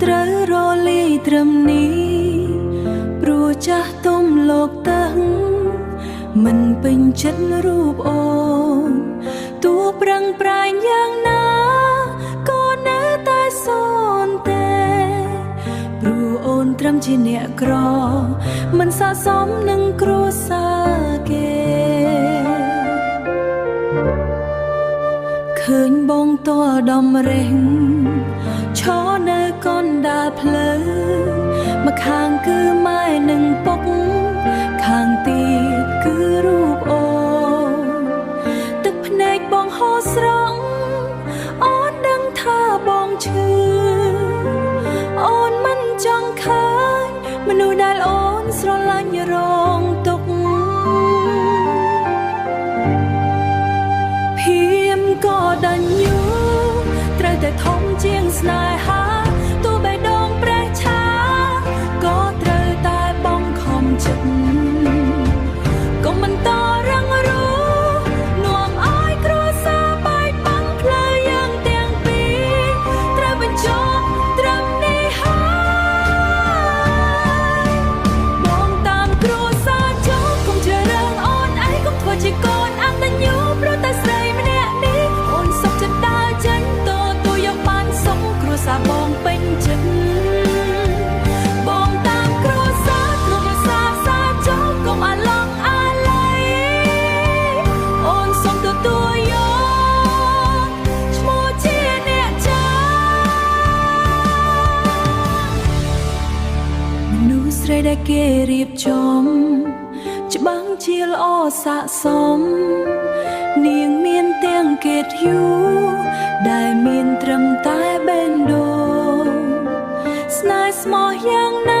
ត្រូវរលាយត្រឹមនេះព្រោះចាស់ទុំលោកតឹងមិនពេញចិត្តរូបអូនទោះប្រឹងប្រែងយ៉ាងណាក៏នៅតែសូន្យតែព្រោះអូនត្រឹមជាអ្នកក្រមិនស័ក្តិសមនឹងគ្រួសារគេឃើញបងតលដំរេងឈរនៅកណ្ដាលផ្លូវម្ខាងគឺម៉ែនិងពុកខាងទៀតគឺរូបអូនទឹកភ្នែកបងហូរស្រង់អូនដឹងថាបងឈឺអូនមិនចង់ឃើញមនុស្សដែលអូនស្រឡាញ់រងទុក្ខភៀមក៏ដេញយូត្រូវតែធំជាងស្នេហាទោះបេះដូងប្រេះឆាក៏ត្រូវតែបងខំចិត្តកុំបន្តរឹងរូសនាំឲ្យគ្រួសារបែកបាក់ផ្លូវយើងទាំងពីរត្រូវបញ្ចប់ត្រឹមនេះហើយបងតាមគ្រួសារចូលកុំជ្រើសរើសអូនឯងកុំធ្វើជាកូនអត្តញ្ញូព្រោះតែស្រីម្នាក់នេះអូនសុខចិត្តដើរចេញតទូយកបានសុខគ្រួសារបងពេញចិត្តបងតាមគ្រួសារគ្រប់សាសាចូលកុំអាឡង់អាឡ័យអូនសុំទទួលយកឈ្មោះជាអ្នកចាមនុស្សស្រីដែលគេរៀបចំច្បាំងជាល្អស័ក្តិសមនាងមានទាំងកេតយូដែលមានត្រឹមតែបេះដូងស្នេហ៍ស្មោះយ៉ាងណា